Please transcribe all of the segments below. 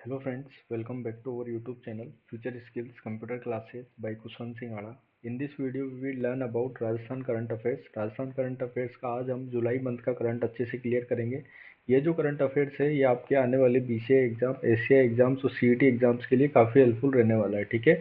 Hello friends, welcome back to our YouTube channel Future Skills Computer Classes by Kushwan Singh Ara. In this video we will learn about Rajasthan Current Affairs. Rajasthan current affairs का आज हम जुलाई month का current अच्छे से clear करेंगे। ये जो current affairs है ये आपके आने वाले बीसीए एग्जाम, एशिया एग्जाम्स और सीईटी एग्जाम्स के लिए काफ़ी हेल्पफुल रहने वाला है। ठीक है,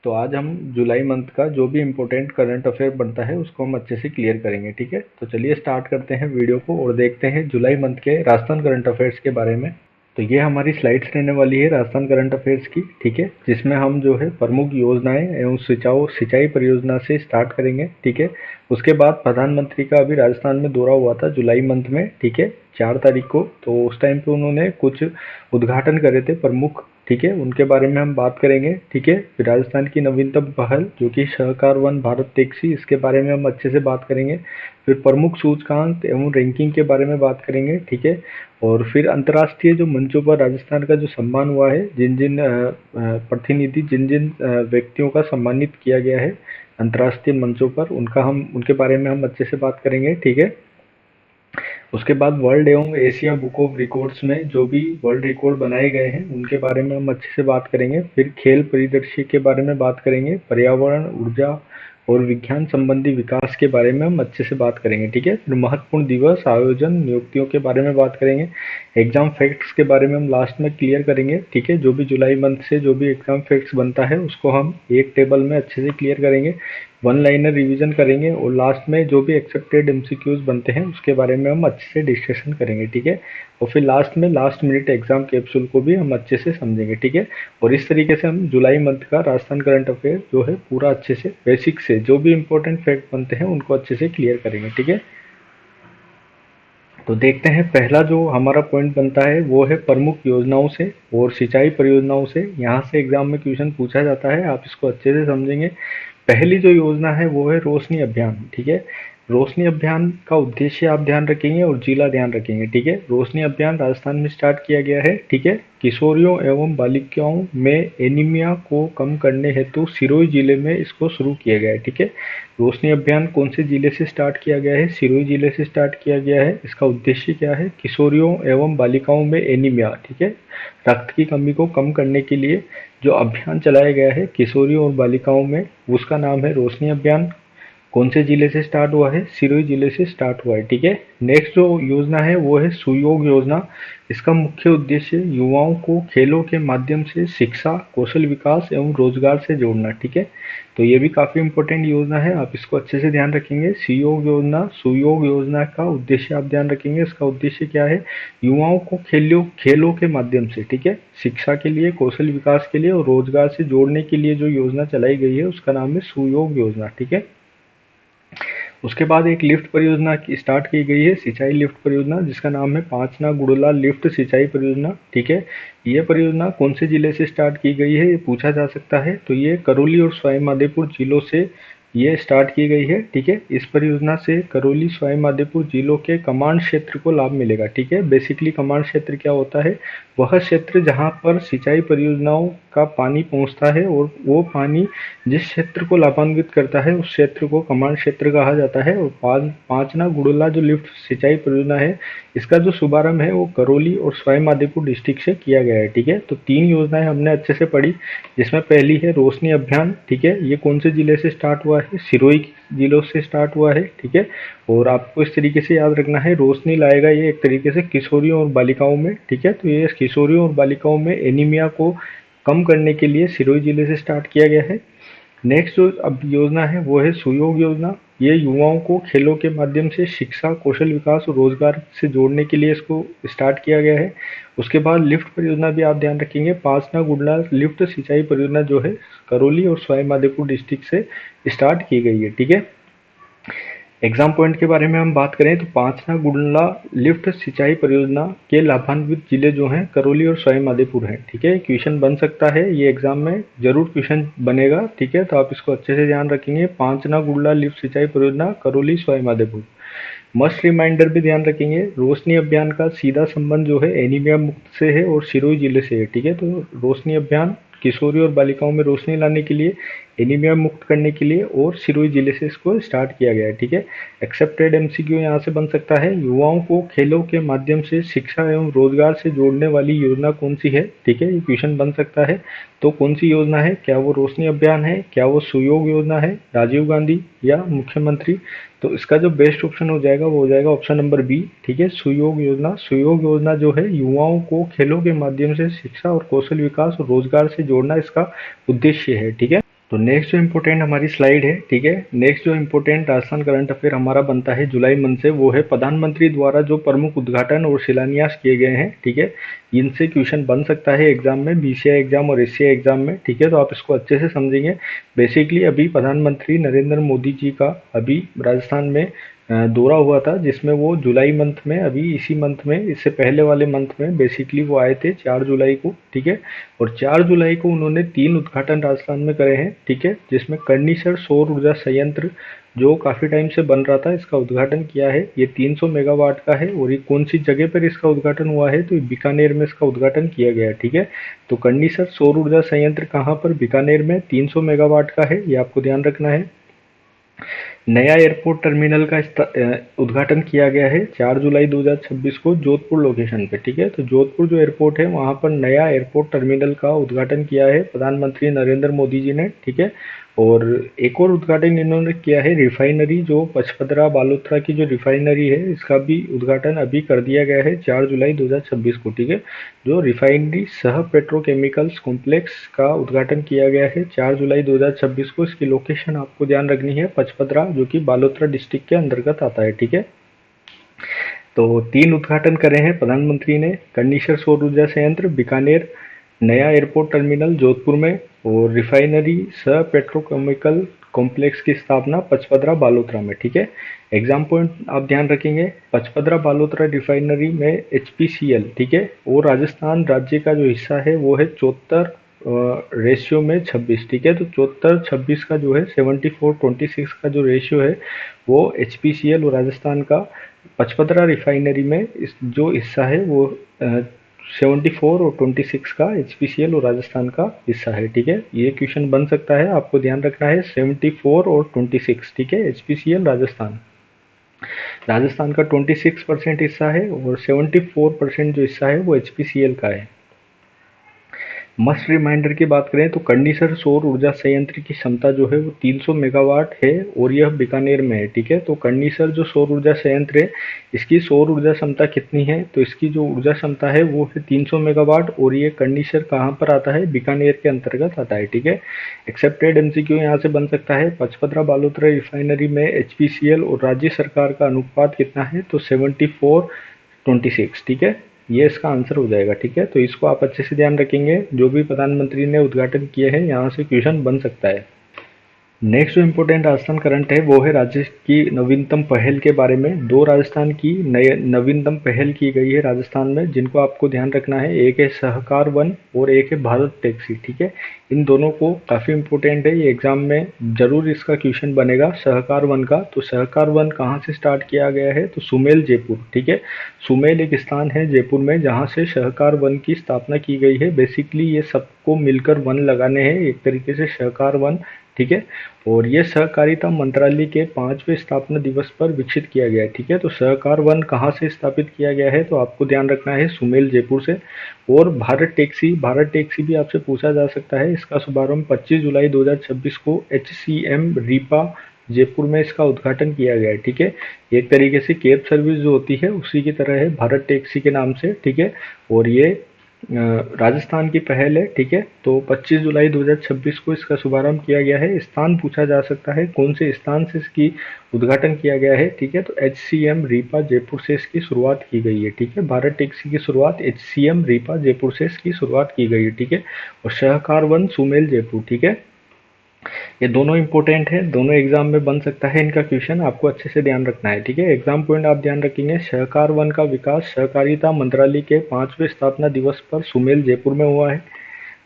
तो आज हम जुलाई मंथ का जो भी इम्पोर्टेंट करंट अफेयर बनता है उसको हम अच्छे से क्लियर करेंगे। ठीक है, तो चलिए स्टार्ट करते हैं वीडियो को और देखते हैं जुलाई मंथ के राजस्थान करंट अफेयर्स के बारे में। तो ये हमारी स्लाइड्स रहने वाली है राजस्थान करंट अफेयर्स की। ठीक है, जिसमें हम जो है प्रमुख योजनाएं एवं सिंचाई परियोजना से स्टार्ट करेंगे। ठीक है, उसके बाद प्रधानमंत्री का अभी राजस्थान में दौरा हुआ था जुलाई मंथ में। ठीक है, 4 तारीख को, तो उस टाइम पे उन्होंने कुछ उद्घाटन करे थे प्रमुख। ठीक है, उनके बारे में हम बात करेंगे। ठीक है, फिर राजस्थान की नवीनतम पहल जो कि सहकार वन भारत टैक्सी, इसके बारे में हम अच्छे से बात करेंगे। फिर प्रमुख सूचकांक एवं रैंकिंग के बारे में बात करेंगे। ठीक है, और फिर अंतर्राष्ट्रीय जो मंचों पर राजस्थान का जो सम्मान हुआ है, जिन जिन प्रतिनिधि, जिन जिन व्यक्तियों का सम्मानित किया गया है अंतर्राष्ट्रीय मंचों पर, उनके बारे में हम अच्छे से बात करेंगे। ठीक है, उसके बाद वर्ल्ड एवं एशिया बुक ऑफ रिकॉर्ड्स में जो भी वर्ल्ड रिकॉर्ड बनाए गए हैं उनके बारे में हम अच्छे से बात करेंगे। फिर खेल परिदृश्य के बारे में बात करेंगे। पर्यावरण, ऊर्जा और विज्ञान संबंधी विकास के बारे में हम अच्छे से बात करेंगे। ठीक है, फिर महत्वपूर्ण दिवस, आयोजन, नियुक्तियों के बारे में बात करेंगे। एग्जाम फैक्ट्स के बारे में हम लास्ट में क्लियर करेंगे। ठीक है, जो भी जुलाई मंथ से जो भी एग्जाम फैक्ट्स बनता है उसको हम एक टेबल में अच्छे से क्लियर करेंगे। वन लाइनर रिवीजन करेंगे और लास्ट में जो भी एक्सेप्टेड एमसीक्यूज बनते हैं उसके बारे में हम अच्छे से डिस्कशन करेंगे। ठीक है, और फिर लास्ट में लास्ट मिनट एग्जाम कैप्सूल को भी हम अच्छे से समझेंगे। ठीक है, और इस तरीके से हम जुलाई मंथ का राजस्थान करंट अफेयर जो है पूरा अच्छे से बेसिक से जो भी इंपॉर्टेंट फैक्ट बनते हैं उनको अच्छे से क्लियर करेंगे। ठीक है, तो देखते हैं पहला जो हमारा पॉइंट बनता है वो है प्रमुख योजनाओं से और सिंचाई परियोजनाओं से। यहाँ से एग्जाम में क्वेश्चन पूछा जाता है, आप इसको अच्छे से समझेंगे। पहली जो योजना है वो है रोशनी अभियान। ठीक है, रोशनी अभियान का उद्देश्य आप ध्यान रखेंगे और जिला ध्यान रखेंगे। ठीक है, रोशनी अभियान राजस्थान में स्टार्ट किया गया है। ठीक है, किशोरियों एवं बालिकाओं में एनीमिया को कम करने हेतु सिरोही जिले में इसको शुरू किया गया है। ठीक है, रोशनी अभियान कौन से जिले से स्टार्ट किया गया है? सिरोही जिले से स्टार्ट किया गया है। इसका उद्देश्य क्या है? किशोरियों एवं बालिकाओं में एनीमिया, ठीक है, रक्त की कमी को कम करने के लिए जो अभियान चलाया गया है किशोरियों और बालिकाओं में, उसका नाम है रोशनी अभियान। कौन से जिले से स्टार्ट हुआ है? सिरोही जिले से स्टार्ट हुआ है। ठीक है, नेक्स्ट जो योजना है वो है सुयोग योजना। इसका मुख्य उद्देश्य युवाओं को खेलों के माध्यम से शिक्षा, कौशल विकास एवं रोजगार से जोड़ना। ठीक है, तो ये भी काफी इंपॉर्टेंट योजना है, आप इसको अच्छे से ध्यान रखेंगे। सुयोग योजना का उद्देश्य आप ध्यान रखेंगे। इसका उद्देश्य क्या है? युवाओं को खेलों के माध्यम से, ठीक है, शिक्षा के लिए, कौशल विकास के लिए और रोजगार से जोड़ने के लिए जो योजना चलाई गई है उसका नाम है सुयोग योजना। ठीक है, उसके बाद एक लिफ्ट परियोजना की स्टार्ट की गई है, सिंचाई लिफ्ट परियोजना, जिसका नाम है पांचना गुड़ला लिफ्ट सिंचाई परियोजना। ठीक है, ये परियोजना कौन से जिले से स्टार्ट की गई है ये पूछा जा सकता है, तो ये करौली और सवाई माधोपुर जिलों से ये स्टार्ट की गई है। ठीक है, इस परियोजना से करौली, सवाई माधोपुर जिलों के कमांड क्षेत्र को लाभ मिलेगा। ठीक है, बेसिकली कमांड क्षेत्र क्या होता है? वह क्षेत्र जहां पर सिंचाई परियोजनाओं का पानी पहुंचता है और वो पानी जिस क्षेत्र को लाभान्वित करता है उस क्षेत्र को कमांड क्षेत्र कहा जाता है। और पांचना गुड़ला जो लिफ्ट सिंचाई परियोजना है, इसका जो शुभारंभ है वो करौली और सवाई माधोपुर डिस्ट्रिक्ट से किया गया है। ठीक है, तो 3 योजनाएं हमने अच्छे से पढ़ी, जिसमें पहली है रोशनी अभियान। ठीक है, ये कौन से जिले से स्टार्ट हुआ है? सिरोही जिलों से स्टार्ट हुआ है। ठीक है, और आपको इस तरीके से याद रखना है, रोशनी लाएगा ये एक तरीके से किशोरियों और बालिकाओं में। ठीक है, तो ये किशोरियों और बालिकाओं में एनीमिया को कम करने के लिए सिरोही जिले से स्टार्ट किया गया है। नेक्स्ट जो अब योजना है वो है सुयोग योजना। ये युवाओं को खेलों के माध्यम से शिक्षा, कौशल विकास और रोजगार से जोड़ने के लिए इसको स्टार्ट किया गया है। उसके बाद लिफ्ट परियोजना भी आप ध्यान रखेंगे, पांचना गुड़ला लिफ्ट सिंचाई परियोजना जो है करौली और सवाई माधोपुर डिस्ट्रिक्ट से स्टार्ट की गई है। ठीक है, एग्जाम पॉइंट के बारे में हम बात करें तो पांचना गुड़ला लिफ्ट सिंचाई परियोजना के लाभान्वित जिले जो हैं करौली और सवाई माधोपुर हैं। ठीक है, क्वेश्चन बन सकता है, ये एग्जाम में जरूर क्वेश्चन बनेगा। ठीक है, तो आप इसको अच्छे से ध्यान रखेंगे, पांचना गुड़ला लिफ्ट सिंचाई परियोजना करौली, सवाई माधोपुर। मस्ट रिमाइंडर भी ध्यान रखेंगे, रोशनी अभियान का सीधा संबंध जो है एनीमिया मुक्त से है और सिरोही जिले से है। ठीक है, तो रोशनी अभियान किशोरी और बालिकाओं में रोशनी लाने के लिए, एनीमिया मुक्त करने के लिए और सिरोही जिले से इसको स्टार्ट किया गया है। ठीक है, एक्सेप्टेड एमसीक्यू यहाँ से बन सकता है, युवाओं को खेलों के माध्यम से शिक्षा एवं रोजगार से जोड़ने वाली योजना कौन सी है। ठीक है, ये क्वेश्चन बन सकता है। तो कौन सी योजना है, क्या वो रोशनी अभियान है, क्या वो सुयोग योजना है, राजीव गांधी या मुख्यमंत्री। तो इसका जो बेस्ट ऑप्शन हो जाएगा वो हो जाएगा ऑप्शन नंबर बी। ठीक है, सुयोग योजना। सुयोग योजना जो है युवाओं को खेलों के माध्यम से शिक्षा और कौशल विकास और रोजगार से जोड़ना इसका उद्देश्य है। ठीक है, तो नेक्स्ट जो इम्पोर्टेंट हमारी स्लाइड है। ठीक है, नेक्स्ट जो इम्पोर्टेंट राजस्थान करंट अफेयर हमारा बनता है जुलाई मंथ से, वो है प्रधानमंत्री द्वारा जो प्रमुख उद्घाटन और शिलान्यास किए गए हैं। ठीक है, इनसे क्वेश्चन बन सकता है एग्जाम में, बीसीआई एग्जाम और एससीआई एग्जाम में। ठीक है, तो आप इसको अच्छे से समझेंगे। बेसिकली अभी प्रधानमंत्री नरेंद्र मोदी जी का अभी राजस्थान में दौरा हुआ था, जिसमें वो जुलाई मंथ में, अभी इसी मंथ में, इससे पहले वाले मंथ में बेसिकली वो आए थे 4 जुलाई को। ठीक है, और 4 जुलाई को उन्होंने 3 उद्घाटन राजस्थान में करे हैं। ठीक है, जिसमें कर्णीसर सौर ऊर्जा संयंत्र जो काफ़ी टाइम से बन रहा था, इसका उद्घाटन किया है। ये 300 मेगावाट का है और ये कौन सी जगह पर इसका उद्घाटन हुआ है, तो बीकानेर में इसका उद्घाटन किया गया है। ठीक है, तो कर्णीसर सौर ऊर्जा संयंत्र कहाँ पर, बीकानेर में, 300 मेगावाट का है, ये आपको ध्यान रखना है। नया एयरपोर्ट टर्मिनल का उद्घाटन किया गया है 4 जुलाई 2026 को जोधपुर लोकेशन पे। ठीक है, तो जोधपुर जो एयरपोर्ट है वहाँ पर नया एयरपोर्ट टर्मिनल का उद्घाटन किया है प्रधानमंत्री नरेंद्र मोदी जी ने। ठीक है, और एक और उद्घाटन इन्होंने किया है रिफाइनरी, जो पचपदरा बालोतरा की जो रिफाइनरी है, इसका भी उद्घाटन अभी कर दिया गया है 4 जुलाई 2026 को। ठीक है, जो रिफाइनरी सह पेट्रोकेमिकल्स कॉम्प्लेक्स का उद्घाटन किया गया है 4 जुलाई 2026 को। इसकी लोकेशन आपको ध्यान रखनी है, पचपदरा, जो कि बालोतरा डिस्ट्रिक्ट के अंतर्गत आता है। ठीक है, तो 3 उद्घाटन करे हैं प्रधानमंत्री ने, कर्णीसर सौर ऊर्जा संयंत्र बीकानेर, नया एयरपोर्ट टर्मिनल जोधपुर में और रिफाइनरी सह पेट्रोकेमिकल कॉम्प्लेक्स की स्थापना पचपदरा बालोतरा में। ठीक है, एग्जाम पॉइंट आप ध्यान रखेंगे, पचपदरा बालोतरा रिफाइनरी में एचपीसीएल। ठीक है, और राजस्थान राज्य का जो हिस्सा है वो है 74 रेशियो में 26। ठीक है, तो 74-26 का जो है 74-26 का जो रेशियो है वो एचपीसीएल और राजस्थान का पचपदरा रिफाइनरी में इस जो हिस्सा है वो 74 और 26 का एचपीसीएल और राजस्थान का हिस्सा है। ठीक है, ये क्वेश्चन बन सकता है, आपको ध्यान रखना है 74 और 26। ठीक है, एचपीसीएल राजस्थान, राजस्थान का 26% हिस्सा है और 74% जो हिस्सा है वो एचपीसीएल का है। मस्ट रिमाइंडर की बात करें तो कर्णीसर सौर ऊर्जा संयंत्र की क्षमता जो है वो 300 मेगावाट है और यह बीकानेर में है। ठीक है, तो कर्णीसर जो सौर ऊर्जा संयंत्र है, इसकी सौर ऊर्जा क्षमता कितनी है, तो इसकी जो ऊर्जा क्षमता है वो है 300 मेगावाट और ये कर्णीसर कहाँ पर आता है, बीकानेर के अंतर्गत आता है। ठीक है, एक्सेप्टेड एमसीक्यू यहाँ से बन सकता है, पचपदरा बालोतरा रिफाइनरी में एचपीसीएल और राज्य सरकार का अनुपात कितना है, तो 74-26। ठीक है, ये इसका आंसर हो जाएगा। ठीक है, तो इसको आप अच्छे से ध्यान रखेंगे, जो भी प्रधानमंत्री ने उद्घाटन किए हैं यहाँ से क्वेश्चन बन सकता है। नेक्स्ट जो इम्पोर्टेंट राजस्थान करंट है वो है राज्य की नवीनतम पहल के बारे में। 2 राजस्थान की नवीनतम पहल की गई है राजस्थान में, जिनको आपको ध्यान रखना है, एक है सहकार वन और एक है भारत टैक्सी। ठीक है, इन दोनों को काफ़ी इम्पोर्टेंट है, ये एग्जाम में जरूर इसका क्वेश्चन बनेगा सहकार वन का। तो सहकार वन कहाँ से स्टार्ट किया गया है, तो सुमेल जयपुर। ठीक है, सुमेल एक स्थान है जयपुर में जहाँ से सहकार वन की स्थापना की गई है। बेसिकली ये सबको मिलकर वन लगाने हैं, एक तरीके से सहकार वन। ठीक है, और ये सहकारिता मंत्रालय के 5वें स्थापना दिवस पर विकसित किया गया है। ठीक है, तो सहकार वन कहाँ से स्थापित किया गया है, तो आपको ध्यान रखना है सुमेल जयपुर से। और भारत टैक्सी, भारत टैक्सी भी आपसे पूछा जा सकता है, इसका शुभारंभ 25 जुलाई 2026 को एचसीएम रीपा जयपुर में इसका उद्घाटन किया गया है। ठीक है, एक तरीके से कैब सर्विस जो होती है उसी की तरह है, भारत टैक्सी के नाम से। ठीक है, और ये राजस्थान की पहल है। ठीक है, तो 25 जुलाई 2026 को इसका शुभारंभ किया गया है। स्थान पूछा जा सकता है, कौन से स्थान से इसकी उद्घाटन किया गया है। ठीक है, तो एचसीएम रीपा जयपुर से इसकी शुरुआत की गई है। ठीक है, भारत टैक्सी की शुरुआत एचसीएम रीपा जयपुर से इसकी शुरुआत की गई है। ठीक है, और सहकार वन सुमेल जयपुर। ठीक है, ये दोनों इंपॉर्टेंट है, दोनों एग्जाम में बन सकता है इनका क्वेश्चन, आपको अच्छे से ध्यान रखना है। ठीक है, एग्जाम पॉइंट आप ध्यान रखेंगे, सहकार वन का विकास सहकारिता मंत्रालय के 5वें स्थापना दिवस पर सुमेल जयपुर में हुआ है।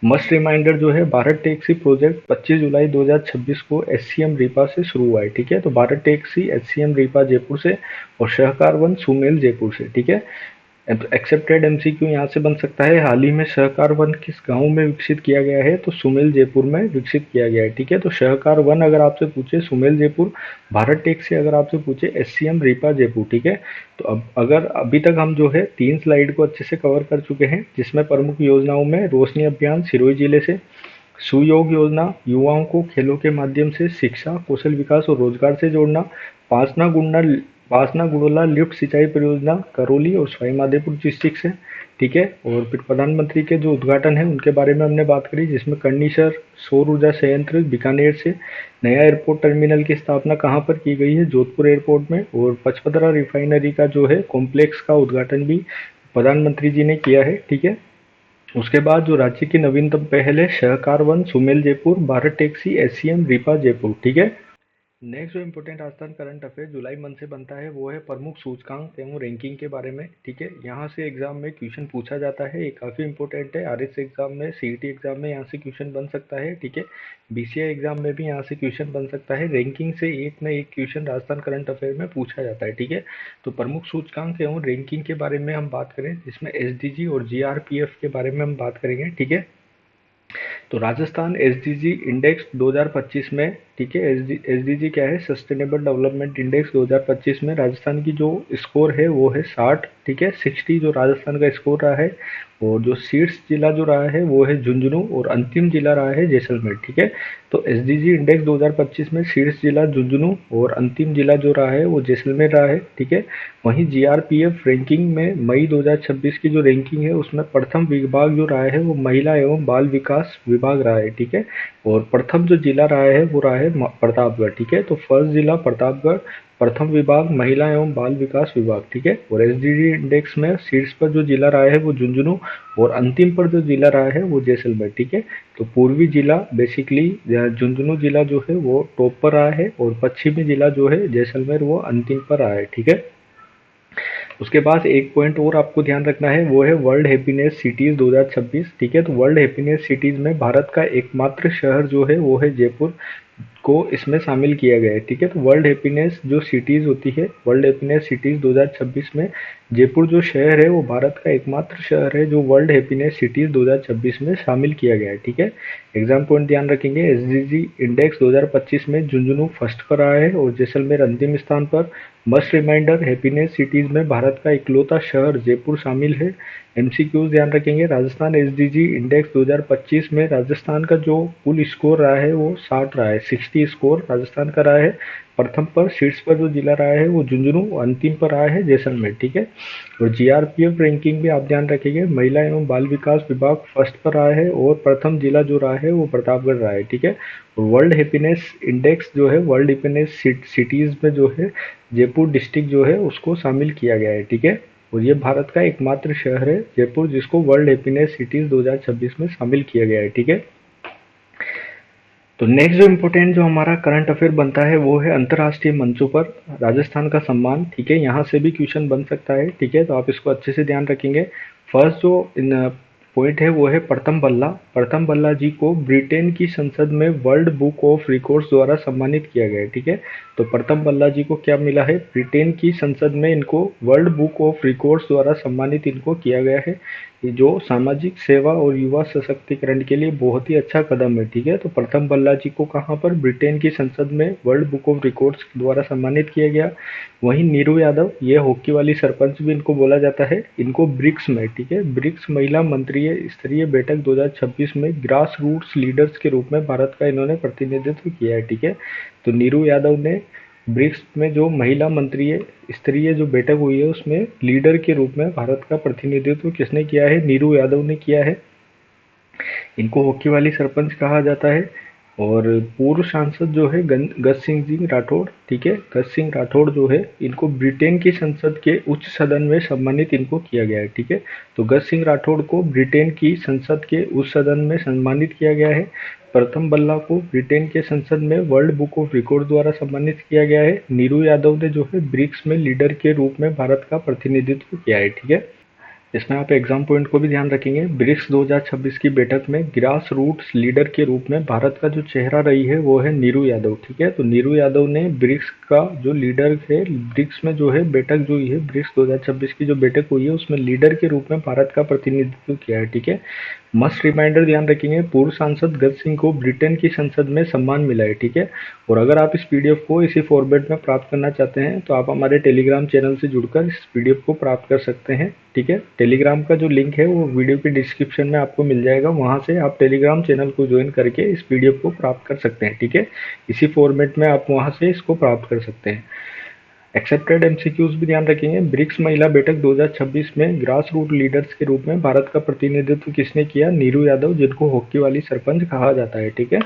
मस्ट रिमाइंडर जो है, भारत टैक्सी प्रोजेक्ट 25 जुलाई 2026 को एचसीएम रीपा से शुरू हुआ है। ठीक है, तो भारत टैक्सी एचसीएम रीपा जयपुर से और सहकार वन सुमेल जयपुर से। ठीक है, एक्सेप्टेड एमसीक्यू यहाँ से बन सकता है, हाल ही में सहकार वन किस गांव में विकसित किया गया है, तो सुमेल जयपुर में विकसित किया गया है। ठीक है, तो सहकार वन अगर आपसे पूछे सुमेल जयपुर, भारत टेक से अगर आपसे पूछे एससीएम रीपा जयपुर। ठीक है, तो अब अगर अभी तक हम जो है 3 स्लाइड को अच्छे से कवर कर चुके हैं, जिसमें प्रमुख योजनाओं में रोशनी अभियान सिरोही जिले से, सुयोग योजना युवाओं को खेलों के माध्यम से शिक्षा, कौशल विकास और रोजगार से जोड़ना, पासना गुंडा पासना गुड़ोला लिफ्ट सिंचाई परियोजना करौली और सवाई माधोपुर डिस्ट्रिक्ट से। ठीक है, और फिर प्रधानमंत्री के जो उद्घाटन है उनके बारे में हमने बात करी, जिसमें कर्नीसर सौर ऊर्जा संयंत्र बीकानेर से, नया एयरपोर्ट टर्मिनल की स्थापना कहाँ पर की गई है, जोधपुर एयरपोर्ट में, और पचपदरा रिफाइनरी का जो है कॉम्प्लेक्स का उद्घाटन भी प्रधानमंत्री जी ने किया है। ठीक है, उसके बाद जो राज्य की नवीनतम पहल है सहकार वन सुमेल जयपुर, भारत टैक्सी, एससीएम रीपा जयपुर। ठीक है, नेक्स्ट जो इम्पोर्टेंट राजस्थान करंट अफेयर जुलाई मंथ से बनता है वो है प्रमुख सूचकांक एवं रैंकिंग के बारे में। ठीक है, यहाँ से एग्जाम में क्वेश्चन पूछा जाता है, ये काफ़ी इंपॉर्टेंट है। आरएस एग्जाम में, सीईटी एग्जाम में यहाँ से क्वेश्चन बन सकता है। ठीक है, बीसीआई एग्जाम में भी यहाँ से क्वेश्चन बन सकता है। रैंकिंग से एक न एक क्वेश्चन राजस्थान करंट अफेयर में पूछा जाता है। ठीक है, तो प्रमुख सूचकांक एवं रैंकिंग के बारे में हम बात करें, जिसमें एसडीजी और जीआरपीएफ के बारे में हम बात करेंगे। ठीक है, तो राजस्थान एसडीजी इंडेक्स 2025 में, ठीक है, एसडीजी क्या है, सस्टेनेबल डेवलपमेंट इंडेक्स 2025 में राजस्थान की जो स्कोर है वो है 60। ठीक है, 60 जो राजस्थान का स्कोर रहा है, और जो शीर्ष जिला जो रहा है वो है झुंझुनू, और अंतिम जिला रहा है जैसलमेर। ठीक है, तो एसडीजी इंडेक्स 2025 में शीर्ष जिला झुंझुनू और अंतिम जिला जो रहा है वो जैसलमेर रहा है। ठीक है, वहीं जीआरपीएफ रैंकिंग में मई 2026 की जो रैंकिंग है उसमें प्रथम विभाग जो रहा है वो महिला एवं बाल विकास विभाग रहा है। ठीक है, और प्रथम जो जिला रहा है वो रहा है प्रतापगढ़। ठीक है, तो फर्स्ट जिला प्रतापगढ़, प्रथम विभाग महिला एवं बाल विकास विभाग। ठीक है, और एसडीजी इंडेक्स में शीर्ष पर जो जिला रहा है वो झुंझुनू, और अंतिम पर जो जिला रहा है वो जैसलमेर। ठीक है, तो पूर्वी जिला बेसिकली झुंझुनू जिला जो है वो टॉप पर रहा है, और पश्चिमी जिला जो है जैसलमेर वो अंतिम पर रहा है। ठीक है, उसके बाद एक पॉइंट और आपको ध्यान रखना है, वो है वर्ल्ड हैप्पीनेस सिटीज 2026। ठीक है, तो वर्ल्ड हैप्पीनेस सिटीज में भारत का एकमात्र शहर जो है वो है जयपुर को इसमें शामिल किया गया है। ठीक है, तो वर्ल्ड हैप्पीनेस जो सिटीज होती है, वर्ल्ड हैप्पीनेस सिटीज 2026 में जयपुर जो शहर है वो भारत का एकमात्र शहर है जो वर्ल्ड हैप्पीनेस सिटीज 2026 में शामिल किया गया है। ठीक है, एग्जाम पॉइंट ध्यान रखेंगे, एसडीजी इंडेक्स 2025 में झुंझुनू फर्स्ट पर आया है और जैसलमेर अंतिम स्थान पर। मस्ट रिमाइंडर, हैप्पीनेस सिटीज में भारत का इकलौता शहर जयपुर शामिल है। एमसीक्यूज ध्यान रखेंगे, राजस्थान एसडीजी इंडेक्स 2025 में राजस्थान का जो कुल स्कोर रहा है वो 60 रहा है, 60 स्कोर राजस्थान का रहा है। प्रथम पर, शीर्ष पर जो जिला रहा है वो झुंझुनू, अंतिम पर रहा है जैसलमेर। ठीक है, और जीआरपीएफ रैंकिंग भी आप ध्यान रखेंगे, महिला एवं बाल विकास विभाग फर्स्ट पर रहा है और प्रथम जिला जो रहा है वो प्रतापगढ़ रहा है। ठीक है, और वर्ल्ड हैप्पीनेस इंडेक्स जो है, वर्ल्ड हैप्पीनेस सिटीज में जो है जयपुर डिस्ट्रिक्ट जो है उसको शामिल किया गया है। ठीक है, और ये भारत का एकमात्र शहर है जयपुर जिसको वर्ल्ड हैप्पीनेस सिटीज 2026 में शामिल किया गया है। ठीक है, तो नेक्स्ट जो इम्पोर्टेंट जो हमारा करंट अफेयर बनता है वो है अंतर्राष्ट्रीय मंचों पर राजस्थान का सम्मान। ठीक है, यहाँ से भी क्वेश्चन बन सकता है। ठीक है, तो आप इसको अच्छे से ध्यान रखेंगे। फर्स्ट जो पॉइंट है वो है प्रथम बल्ला। प्रथम बल्ला जी को ब्रिटेन की संसद में वर्ल्ड बुक ऑफ रिकॉर्ड्स द्वारा सम्मानित किया गया है। ठीक है, तो प्रथम बल्ला जी को क्या मिला है, ब्रिटेन की संसद में इनको वर्ल्ड बुक ऑफ रिकॉर्ड्स द्वारा सम्मानित इनको किया गया है, जो सामाजिक सेवा और युवा सशक्तिकरण के लिए बहुत ही अच्छा कदम है। ठीक है, तो प्रथम बल्ला जी को कहाँ पर, ब्रिटेन की संसद में वर्ल्ड बुक ऑफ रिकॉर्ड्स द्वारा सम्मानित किया गया। वहीं नीरू यादव, ये हॉकी वाली सरपंच भी इनको बोला जाता है, इनको ब्रिक्स में, ठीक है, ब्रिक्स महिला मंत्रिय स्तरीय बैठक 2026 में ग्रास रूट्स लीडर्स के रूप में भारत का इन्होंने प्रतिनिधित्व किया है। ठीक है, तो नीरू यादव ने ब्रिक्स में जो महिला मंत्रिय स्तरीय जो बैठक हुई है उसमें लीडर के रूप में भारत का प्रतिनिधित्व किसने किया है, नीरू यादव ने किया है। इनको हॉकी वाली सरपंच कहा जाता है। और पूर्व सांसद जो है गज सिंह जी राठौड़, ठीक है, गज सिंह राठौड़ जो है इनको ब्रिटेन की संसद के उच्च सदन में सम्मानित इनको किया गया है। ठीक है, तो गज सिंह राठौड़ को ब्रिटेन की संसद के उच्च सदन में सम्मानित किया गया है। प्रथम बल्ला को ब्रिटेन के संसद में वर्ल्ड बुक ऑफ रिकॉर्ड द्वारा सम्मानित किया गया है। नीरू यादव ने जो है ब्रिक्स में लीडर के रूप में भारत का प्रतिनिधित्व किया है। ठीक है, इसमें आप एग्जाम पॉइंट को भी ध्यान रखेंगे। ब्रिक्स 2026 की बैठक में ग्रास रूट्स लीडर के रूप में भारत का जो चेहरा रही है वो है नीरू यादव। ठीक है, तो नीरू यादव ने ब्रिक्स का जो लीडर है, ब्रिक्स में जो है बैठक जो हुई है, ब्रिक्स 2026 की जो बैठक हुई है उसमें लीडर के रूप में भारत का प्रतिनिधित्व किया है। ठीक है, मस्ट रिमाइंडर ध्यान रखेंगे, पूर्व सांसद गज सिंह को ब्रिटेन की संसद में सम्मान मिला है। ठीक है, और अगर आप इस पीडीएफ को इसी फॉर्मेट में प्राप्त करना चाहते हैं तो आप हमारे टेलीग्राम चैनल से जुड़कर इस पीडीएफ को प्राप्त कर सकते हैं। ठीक है, टेलीग्राम का जो लिंक है वो वीडियो के डिस्क्रिप्शन में आपको मिल जाएगा, वहां से आप टेलीग्राम चैनल को ज्वाइन करके इस पीडीएफ को प्राप्त कर सकते हैं। ठीक है, इसी फॉर्मेट में आप वहां से इसको प्राप्त कर सकते हैं। एक्सेप्टेड एमसीक्यूज भी ध्यान रखेंगे। ब्रिक्स महिला बैठक 2026 में ग्रास रूट लीडर्स के रूप में भारत का प्रतिनिधित्व किसने किया? नीरू यादव, जिनको हॉकी वाली सरपंच कहा जाता है। ठीक है,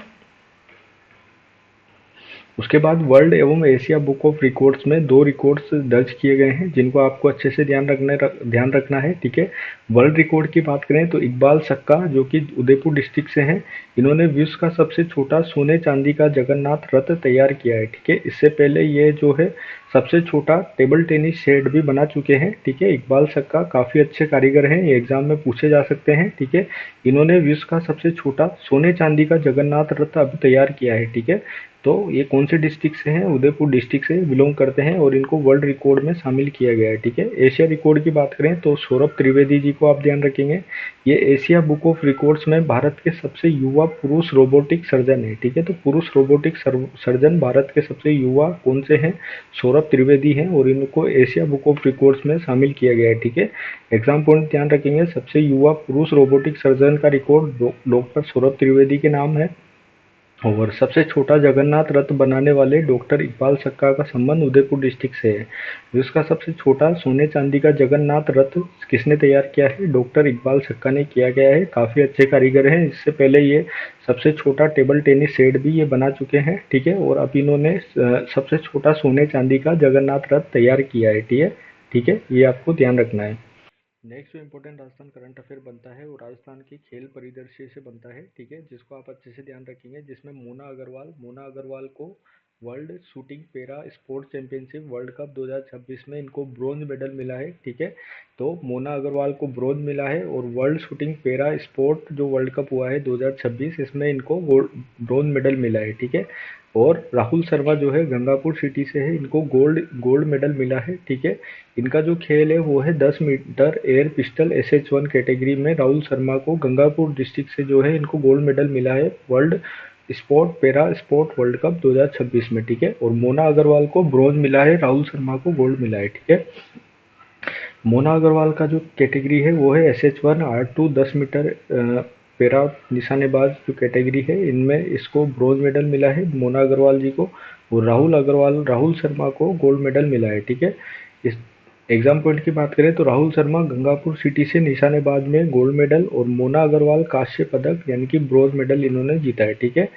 उसके बाद वर्ल्ड एवं एशिया बुक ऑफ रिकॉर्ड्स में 2 रिकॉर्ड्स दर्ज किए गए हैं जिनको आपको अच्छे से ध्यान रखना है। ठीक है, वर्ल्ड रिकॉर्ड की बात करें तो इकबाल सक्का जो कि उदयपुर डिस्ट्रिक्ट से हैं, इन्होंने विश्व का सबसे छोटा सोने चांदी का जगन्नाथ रथ तैयार किया है। ठीक है, इससे पहले ये जो है सबसे छोटा टेबल टेनिस शेड भी बना चुके हैं। ठीक है, इकबाल सक्का काफ़ी अच्छे कारीगर हैं, ये एग्जाम में पूछे जा सकते हैं। ठीक है, इन्होंने विश्व का सबसे छोटा सोने चांदी का जगन्नाथ रथ अभी तैयार किया है। ठीक है, तो ये कौन से डिस्ट्रिक्ट से हैं? उदयपुर डिस्ट्रिक्ट से बिलोंग करते हैं और इनको वर्ल्ड रिकॉर्ड में शामिल किया गया है। ठीक है, एशिया रिकॉर्ड की बात करें तो सौरभ त्रिवेदी जी को आप ध्यान रखेंगे, ये एशिया बुक ऑफ रिकॉर्ड्स में भारत के सबसे युवा पुरुष रोबोटिक सर्जन है। ठीक है, तो पुरुष रोबोटिक सर्जन भारत के सबसे युवा कौन से हैं? सौरभ त्रिवेदी हैं और इनको एशिया बुक ऑफ रिकॉर्ड्स में शामिल किया गया है। ठीक है, एग्जाम पॉइंट ध्यान रखेंगे, सबसे युवा पुरुष रोबोटिक सर्जन का रिकॉर्ड डॉक्टर सौरभ त्रिवेदी के नाम है और सबसे छोटा जगन्नाथ रथ बनाने वाले डॉक्टर इकबाल सक्का का संबंध उदयपुर डिस्ट्रिक्ट से है। विश्व का सबसे छोटा सोने चांदी का जगन्नाथ रथ किसने तैयार किया है? डॉक्टर इकबाल सक्का ने किया गया है, काफ़ी अच्छे कारीगर हैं। इससे पहले ये सबसे छोटा टेबल टेनिस सेट भी ये बना चुके हैं। ठीक है, और अब इन्होंने सबसे छोटा सोने चांदी का जगन्नाथ रथ तैयार किया है। ठीक है, ये आपको ध्यान रखना है। नेक्स्ट जो इम्पोर्टेंट राजस्थान करंट अफेयर बनता है वो राजस्थान के खेल परिदृश्य से बनता है। ठीक है, जिसको आप अच्छे से ध्यान रखेंगे, जिसमें मोना अग्रवाल को world shooting para sport championship world cup 2026 में इनको ब्रोंज मेडल मिला है। ठीक है, तो मोना अग्रवाल को ब्रोंज मिला है और वर्ल्ड शूटिंग पैरा स्पोर्ट जो वर्ल्ड कप हुआ है 2026 इसमें इनको ब्रोंज मेडल मिला है। ठीक है, और राहुल शर्मा जो है गंगापुर सिटी से है, इनको गोल्ड मेडल मिला है। ठीक है, इनका जो खेल है वो है 10 metre air pistol SH1 category में राहुल शर्मा को गंगापुर डिस्ट्रिक्ट से जो है इनको गोल्ड मेडल मिला है world para sport world cup 2026 में। ठीक है, और मोना अग्रवाल को ब्रोंज मिला है, राहुल शर्मा को गोल्ड मिला है। ठीक है, मोना अग्रवाल का जो कैटेगरी है वो है SH1 R2 10 मीटर पैरा निशानेबाज जो कैटेगरी है, इनमें इसको ब्रोंज मेडल मिला है मोना अग्रवाल जी को, और राहुल शर्मा को गोल्ड मेडल मिला है। ठीक है, इस एग्जाम पॉइंट की बात करें तो राहुल शर्मा गंगापुर सिटी से निशानेबाज में गोल्ड मेडल और मोना अग्रवाल कांस्य पदक यानी कि ब्रोंज मेडल इन्होंने जीता है। ठीक है,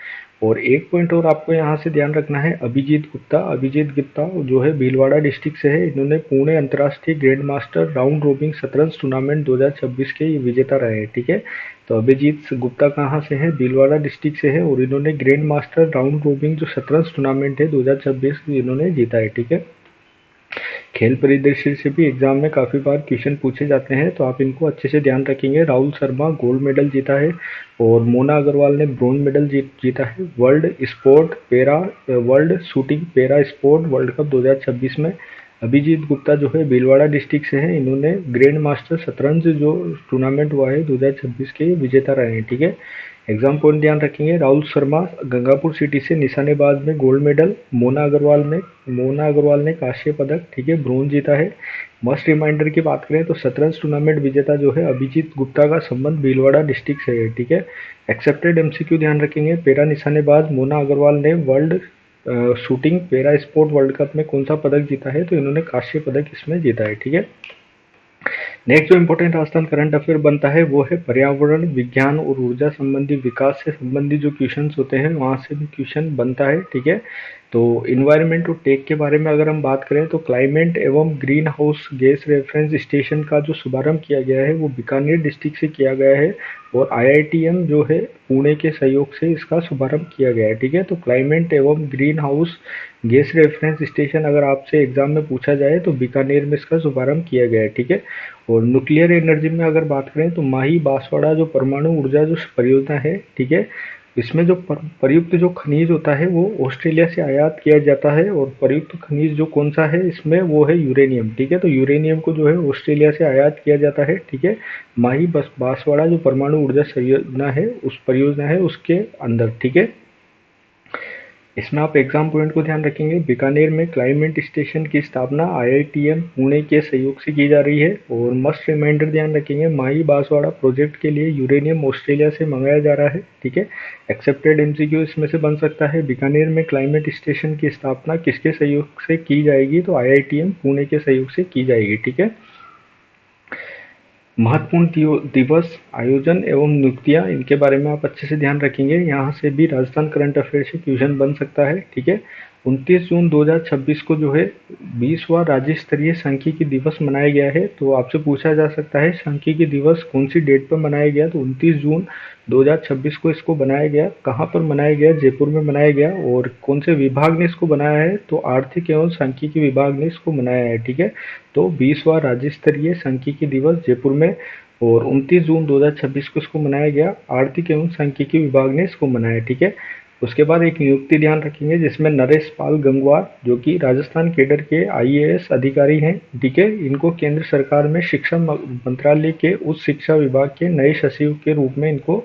और एक पॉइंट और आपको यहाँ से ध्यान रखना है, अभिजीत गुप्ता जो है भीलवाड़ा डिस्ट्रिक्ट से है, इन्होंने पुणे अंतर्राष्ट्रीय ग्रैंड मास्टर राउंड रोबिन शतरंज टूर्नामेंट 2026 के ये विजेता रहे हैं। ठीक है, तो अभिजीत गुप्ता कहाँ से है? भीलवाड़ा डिस्ट्रिक्ट से है और इन्होंने ग्रैंड मास्टर राउंड रोबिन जो शतरंज टूर्नामेंट है 2026 इन्होंने जीता है। ठीक है, खेल परिदृश्य से भी एग्जाम में काफ़ी बार क्वेश्चन पूछे जाते हैं, तो आप इनको अच्छे से ध्यान रखेंगे। राहुल शर्मा गोल्ड मेडल जीता है और मोना अग्रवाल ने ब्रोंज मेडल जीता है world shooting para sport world cup 2026 में। अभिजीत गुप्ता जो है भीलवाड़ा डिस्ट्रिक्ट से है, इन्होंने ग्रैंड मास्टर शतरंज जो टूर्नामेंट हुआ है 2026 के विजेता रहे हैं। ठीक है, एग्जाम पॉइंट ध्यान रखेंगे, राहुल शर्मा गंगापुर सिटी से निशानेबाज में गोल्ड मेडल, मोना अग्रवाल ने कांस्य पदक, ठीक है, ब्रोंज जीता है। मस्ट रिमाइंडर की बात करें तो शतरंज टूर्नामेंट विजेता जो है अभिजीत गुप्ता का संबंध भीलवाड़ा डिस्ट्रिक्ट से है। ठीक है, एक्सेप्टेड एमसीक्यू ध्यान रखेंगे, पैरा निशानेबाज मोना अग्रवाल ने world shooting para sport world cup में कौन सा पदक जीता है? तो इन्होंने कांस्य पदक इसमें जीता है। ठीक है, नेक्स्ट जो इम्पोर्टेंट राजस्थान करंट अफेयर बनता है वो है पर्यावरण विज्ञान और ऊर्जा संबंधी विकास से संबंधी जो क्वेश्चंस होते हैं वहां से भी क्वेश्चन बनता है। ठीक है, तो इन्वायरमेंट और टेक के बारे में अगर हम बात करें तो क्लाइमेट एवं green house gas reference station का जो शुभारंभ किया गया है वो बीकानेर डिस्ट्रिक्ट से किया गया है और आईआईटीएम जो है पुणे के सहयोग से इसका शुभारंभ किया गया है। ठीक है, तो क्लाइमेट एवं green house gas reference station अगर आपसे एग्जाम में पूछा जाए तो बीकानेर में इसका शुभारंभ किया गया है। ठीक है, और न्यूक्लियर एनर्जी में अगर बात करें तो माही बांसवाड़ा जो परमाणु ऊर्जा जो परियोजना है, ठीक है, इसमें जो प्रयुक्त जो खनिज होता है वो ऑस्ट्रेलिया से आयात किया जाता है और प्रयुक्त खनिज जो कौन सा है इसमें वो है यूरेनियम। ठीक है, तो यूरेनियम को जो है ऑस्ट्रेलिया से आयात किया जाता है। ठीक है, माही बांसवाड़ा जो परमाणु ऊर्जा परियोजना है उस परियोजना है उसके अंदर। ठीक है, इसमें आप एग्जाम पॉइंट को ध्यान रखेंगे। बीकानेर में क्लाइमेट स्टेशन की स्थापना आईआईटीएम पुणे के सहयोग से की जा रही है और मस्ट रिमाइंडर ध्यान रखेंगे, माही बांसवाड़ा प्रोजेक्ट के लिए यूरेनियम ऑस्ट्रेलिया से मंगाया जा रहा है। ठीक है, एक्सेप्टेड एमसीक्यू इसमें से बन सकता है, बीकानेर में क्लाइमेट स्टेशन की स्थापना किसके सहयोग से की जाएगी, तो आईआईटीएम पुणे के सहयोग से की जाएगी। ठीक है, महत्वपूर्ण दिवस आयोजन एवं नियुक्तियां, इनके बारे में आप अच्छे से ध्यान रखेंगे। यहाँ से भी राजस्थान करंट अफेयर से क्वेश्चन बन सकता है। ठीक है, 29 जून 2026 को जो है 20वां राज्य स्तरीय सांख्यिकी दिवस मनाया गया है। तो आपसे पूछा जा सकता है सांख्यिकी दिवस कौन सी डेट पर मनाया गया, तो 29 जून 2026 को इसको बनाया गया। कहाँ पर मनाया गया, जयपुर में मनाया गया। और कौन से विभाग ने इसको बनाया है, तो आर्थिक एवं सांख्यिकी विभाग ने इसको बनाया है। ठीक है, तो 20वां राज्य स्तरीय सांख्यिकी दिवस जयपुर में और 29 जून 2026 को इसको मनाया गया। आर्थिक एवं सांख्यिकी विभाग ने इसको मनाया। ठीक है, उसके बाद एक नियुक्ति ध्यान रखेंगे जिसमें नरेश पाल गंगवार जो कि राजस्थान कैडर के आईएएस अधिकारी हैं। ठीक है, इनको केंद्र सरकार में शिक्षा मंत्रालय के उच्च शिक्षा विभाग के नए सचिव के रूप में इनको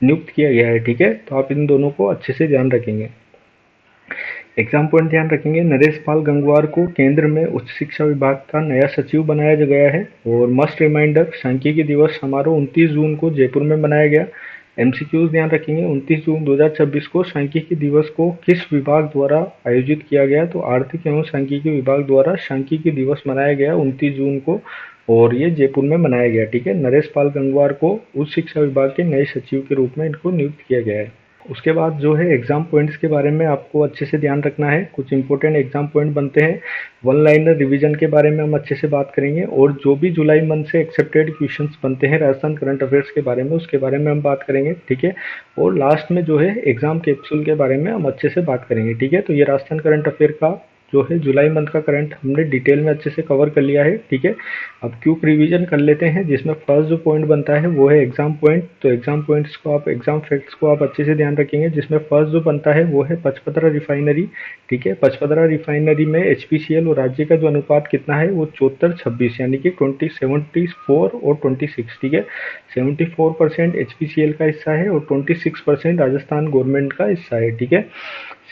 नियुक्त किया गया है। ठीक है, तो आप इन दोनों को अच्छे से ध्यान रखेंगे। एग्जाम पॉइंट ध्यान रखेंगे, नरेश पाल गंगवार को केंद्र में उच्च शिक्षा विभाग का नया सचिव बनाया गया है। और मस्ट रिमाइंडर, सांख्यिकी दिवस समारोह 29 जून को जयपुर में मनाया गया। एमसीक्यूज ध्यान रखेंगे, 29 जून 2026 को सांख्यिकी दिवस को किस विभाग द्वारा आयोजित किया गया, तो आर्थिक एवं सांख्यिकी विभाग द्वारा सांख्यिकी दिवस मनाया गया 29 जून को और ये जयपुर में मनाया गया। ठीक है, नरेश पाल गंगवार को उच्च शिक्षा विभाग के नए सचिव के रूप में इनको नियुक्त किया गया है। उसके बाद जो है एग्जाम पॉइंट्स के बारे में आपको अच्छे से ध्यान रखना है। कुछ इंपॉर्टेंट एग्जाम पॉइंट बनते हैं। वन लाइनर रिवीजन के बारे में हम अच्छे से बात करेंगे और जो भी जुलाई मंथ से एक्सेप्टेड क्वेश्चंस बनते हैं राजस्थान करंट अफेयर्स के बारे में उसके बारे में हम बात करेंगे। ठीक है, और लास्ट में जो है एग्जाम कैप्सूल के बारे में हम अच्छे से बात करेंगे। ठीक है, तो ये राजस्थान करंट अफेयर का जो है जुलाई मंथ का करंट हमने डिटेल में अच्छे से कवर कर लिया है। ठीक है, अब क्यूक रिवीजन कर लेते हैं जिसमें फर्स्ट जो पॉइंट बनता है वो है एग्जाम पॉइंट। तो एग्जाम पॉइंट्स को आप एग्जाम फैक्ट्स को आप अच्छे से ध्यान रखेंगे जिसमें फर्स्ट जो बनता है वो है पचपदरा रिफाइनरी। ठीक है, पचपदरा रिफाइनरी में एचपीसीएल और राज्य का जो अनुपात कितना है वो 74-26 यानी कि 74 और 26। ठीक है, 74% एचपीसीएल का हिस्सा है और 26% राजस्थान गवर्नमेंट का हिस्सा है। ठीक है,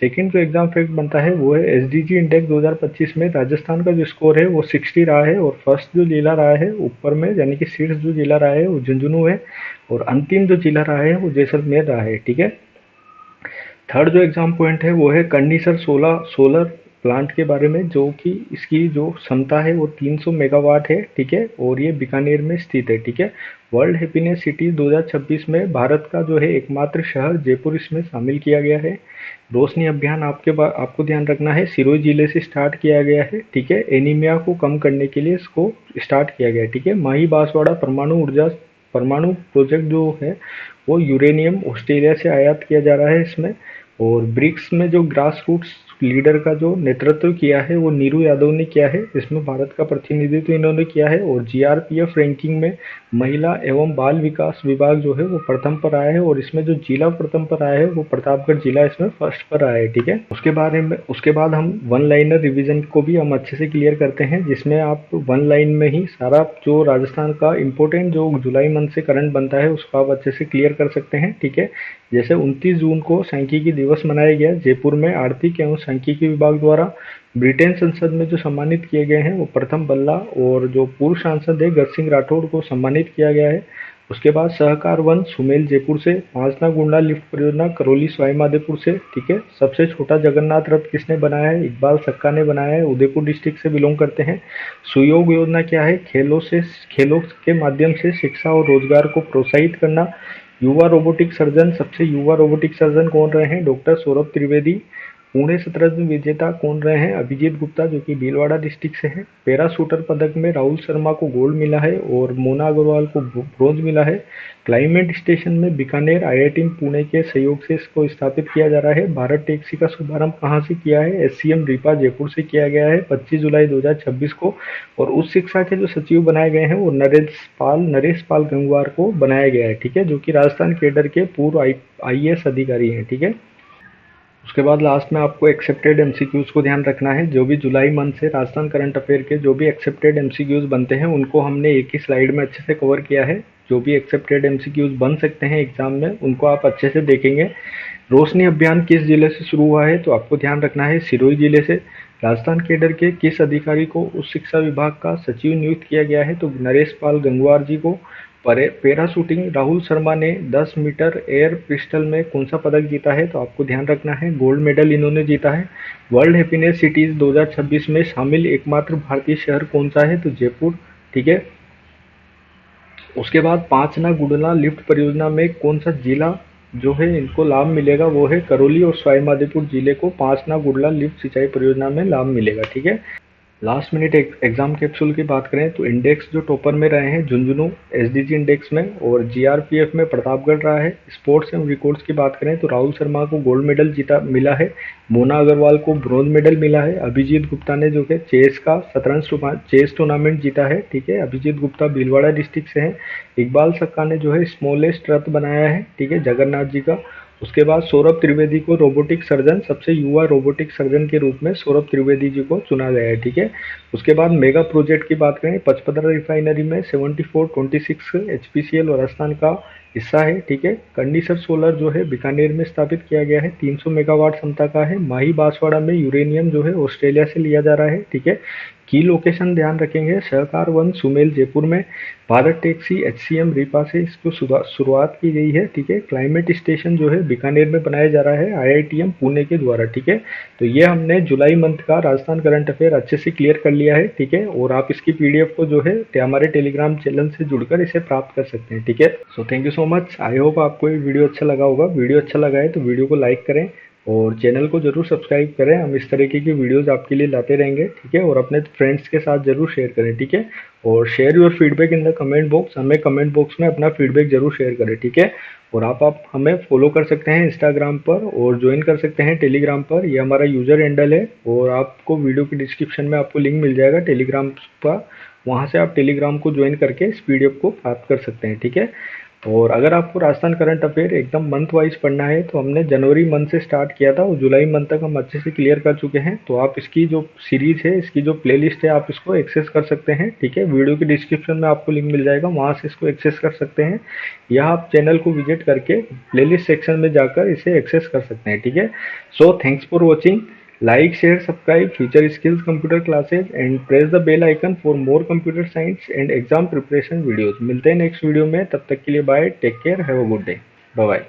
सेकंड जो एग्जाम फैक्ट बनता है वो है एसडीजी इंडेक्स 2025 में राजस्थान का जो स्कोर है वो 60 रहा है और फर्स्ट जो जिला रहा है ऊपर में यानी कि शीर्ष जो जिला रहा है वो झुंझुनू है और अंतिम जो जिला रहा है वो जैसलमेर रहा है। ठीक है, थर्ड जो एग्जाम पॉइंट है वो है कंडीसर सोलर प्लांट के बारे में जो कि इसकी जो क्षमता है वो 300 मेगावाट है। ठीक है, और ये बीकानेर में स्थित है। ठीक है, वर्ल्ड हैप्पीनेस सिटी 2026 में भारत का जो है एकमात्र शहर जयपुर इसमें शामिल किया गया है। रोशनी अभियान आपको ध्यान रखना है, सिरोही जिले से स्टार्ट किया गया है। ठीक है, एनीमिया को कम करने के लिए इसको स्टार्ट किया गया है। ठीक है, माही बांसवाड़ा परमाणु प्रोजेक्ट जो है वो यूरेनियम ऑस्ट्रेलिया से आयात किया जा रहा है इसमें। और ब्रिक्स में जो ग्रास रूट्स लीडर का जो नेतृत्व किया है वो नीरू यादव ने किया है, इसमें भारत का प्रतिनिधित्व इन्होंने किया है। और जीआरपीएफ रैंकिंग में महिला एवं बाल विकास विभाग जो है वो प्रथम पर आया है और इसमें जो जिला प्रथम पर आया है वो प्रतापगढ़ जिला इसमें फर्स्ट पर आया है। ठीक है, उसके बाद हम वन लाइनर रिवीजन को भी हम अच्छे से क्लियर करते हैं जिसमें आप वन लाइन में ही सारा जो राजस्थान का इंपॉर्टेंट जो जुलाई मंथ से करंट बनता है उसको आप अच्छे से क्लियर कर सकते हैं। ठीक है, जैसे 29 जून को सांख्यिकी दिवस मनाया गया जयपुर में आर्थिक एवं सांख्यिकी विभाग द्वारा। ब्रिटेन संसद में जो सम्मानित किए गए हैं वो प्रथम बल्ला और जो पूर्व सांसद है गढ़ राठौड़ को सम्मानित किया गया है। उसके बाद सहकार वन सुमेल जयपुर से, पांचना गुंडा लिफ्ट परियोजना करौली सवाई माधोपुर से। ठीक है, सबसे छोटा जगन्नाथ रथ किसने बनाया है, इकबाल सक्का ने बनाया है, उदयपुर डिस्ट्रिक्ट से बिलोंग करते हैं। सुयोग योजना क्या है, खेलों के माध्यम से शिक्षा और रोजगार को प्रोत्साहित करना। युवा रोबोटिक सर्जन, सबसे युवा रोबोटिक सर्जन कौन रहे हैं, डॉक्टर सौरभ त्रिवेदी। पुणे शतरंज विजेता कौन रहे हैं? अभिजीत गुप्ता, जो कि भीलवाड़ा डिस्ट्रिक्ट से है। पैरा शूटर पदक में राहुल शर्मा को गोल्ड मिला है और मोना अग्रवाल को ब्रोंज मिला है। क्लाइमेट स्टेशन में बीकानेर आईआईटी पुणे के सहयोग से इसको स्थापित किया जा रहा है। भारत टैक्सी का शुभारंभ कहाँ से किया है? एससीएम रीपा जयपुर से किया गया है 25 जुलाई 2026 को। और उच्च शिक्षा के जो सचिव बनाए गए हैं वो नरेश पाल गंगवार को बनाया गया है, ठीक है, जो कि राजस्थान कैडर के पूर्व आईएएस अधिकारी हैं, ठीक है। उसके बाद लास्ट में आपको एक्सेप्टेड एमसीक्यूज को ध्यान रखना है। जो भी जुलाई मंथ से राजस्थान करंट अफेयर के जो भी एक्सेप्टेड एमसीक्यूज बनते हैं उनको हमने एक ही स्लाइड में अच्छे से कवर किया है। जो भी एक्सेप्टेड एमसीक्यूज बन सकते हैं एग्जाम में उनको आप अच्छे से देखेंगे। रोशनी अभियान किस जिले से शुरू हुआ है? तो आपको ध्यान रखना है सिरोही जिले से। राजस्थान कैडर के किस अधिकारी को उच्च शिक्षा विभाग का सचिव नियुक्त किया गया है? तो नरेश पाल गंगवार जी को। पैरा शूटिंग राहुल शर्मा ने 10 मीटर एयर पिस्टल में कौन सा पदक जीता है? तो आपको ध्यान रखना है गोल्ड मेडल इन्होंने जीता है। वर्ल्ड हैप्पीनेस सिटीज 2026 में शामिल एकमात्र भारतीय शहर कौन सा है? तो जयपुर, ठीक है। उसके बाद पांचना गुडला लिफ्ट परियोजना में कौन सा जिला जो है इनको लाभ मिलेगा? वो है करौली और सवाई माधोपुर जिले को पांचना गुडला लिफ्ट सिंचाई परियोजना में लाभ मिलेगा, ठीक है। लास्ट मिनट एग्जाम कैप्सूल की बात करें तो इंडेक्स जो टॉपर में रहे हैं झुंझुनू एसडीजी इंडेक्स में, और जीआरपीएफ में प्रतापगढ़ रहा है। स्पोर्ट्स एवं रिकॉर्ड्स की बात करें तो राहुल शर्मा को गोल्ड मेडल जीता मिला है। मोना अग्रवाल को ब्रॉन्ज मेडल मिला है। अभिजीत गुप्ता ने जो है चेस टूर्नामेंट जीता है, ठीक है। अभिजीत गुप्ता भीलवाड़ा डिस्ट्रिक्ट से है। इकबाल सक्का ने जो है स्मॉलेस्ट रथ बनाया है, ठीक है, जगन्नाथ जी का। उसके बाद सौरभ त्रिवेदी को रोबोटिक सर्जन, सबसे युवा रोबोटिक सर्जन के रूप में सौरभ त्रिवेदी जी को चुना गया है, ठीक है। उसके बाद मेगा प्रोजेक्ट की बात करें, पचपदरा रिफाइनरी में 7426 एचपीसीएल और राजस्थान का हिस्सा है, ठीक है। कंडीसर सोलर जो है बीकानेर में स्थापित किया गया है, 300 मेगावाट क्षमता का है। माही बांसवाड़ा में यूरेनियम जो है ऑस्ट्रेलिया से लिया जा रहा है, ठीक है। की लोकेशन ध्यान रखेंगे, सहकार वन सुमेल जयपुर में। भारत टैक्सी एचसीएम रीपा से इसको शुरुआत की गई है, ठीक है। क्लाइमेट स्टेशन जो है बीकानेर में बनाया जा रहा है आईआईटीएम पुणे के द्वारा, ठीक है। तो ये हमने जुलाई मंथ का राजस्थान करंट अफेयर अच्छे से क्लियर कर लिया है, ठीक है। और आप इसकी पीडीएफ को जो है हमारे टेलीग्राम चैनल से जुड़कर इसे प्राप्त कर सकते हैं, ठीक है। So thank you so much. I hope आपको ये वीडियो अच्छा लगा होगा। वीडियो अच्छा लगा है तो वीडियो को लाइक करें और चैनल को जरूर सब्सक्राइब करें। हम इस तरीके की वीडियोस आपके लिए लाते रहेंगे, ठीक है। और अपने फ्रेंड्स के साथ जरूर शेयर करें, ठीक है। और share your feedback in the comment box, हमें कमेंट बॉक्स में अपना फीडबैक जरूर शेयर करें, ठीक है। और आप हमें फॉलो कर सकते हैं इंस्टाग्राम पर और ज्वाइन कर सकते हैं टेलीग्राम पर, ये हमारा यूजर हैंडल है। और आपको वीडियो की डिस्क्रिप्शन में आपको लिंक मिल जाएगा टेलीग्राम का, वहाँ से आप टेलीग्राम को ज्वाइन करके इस पीडीएफ को प्राप्त कर सकते हैं, ठीक है। और अगर आपको राजस्थान करंट अफेयर एकदम मंथ वाइज पढ़ना है तो हमने जनवरी मंथ से स्टार्ट किया था और जुलाई मंथ तक हम अच्छे से क्लियर कर चुके हैं। तो आप इसकी जो सीरीज है, इसकी जो प्लेलिस्ट है, आप इसको एक्सेस कर सकते हैं, ठीक है। वीडियो के डिस्क्रिप्शन में आपको लिंक मिल जाएगा, वहाँ से इसको एक्सेस कर सकते हैं, या आप चैनल को विजिट करके प्लेलिस्ट सेक्शन में जाकर इसे एक्सेस कर सकते हैं, ठीक है। So thanks for watching. Like, share, subscribe Future Skills Computer Classes and press the bell icon for more computer science and exam preparation videos। मिलते हैं नेक्स्ट वीडियो में, तब तक के लिए bye, take care, have a good day, bye bye.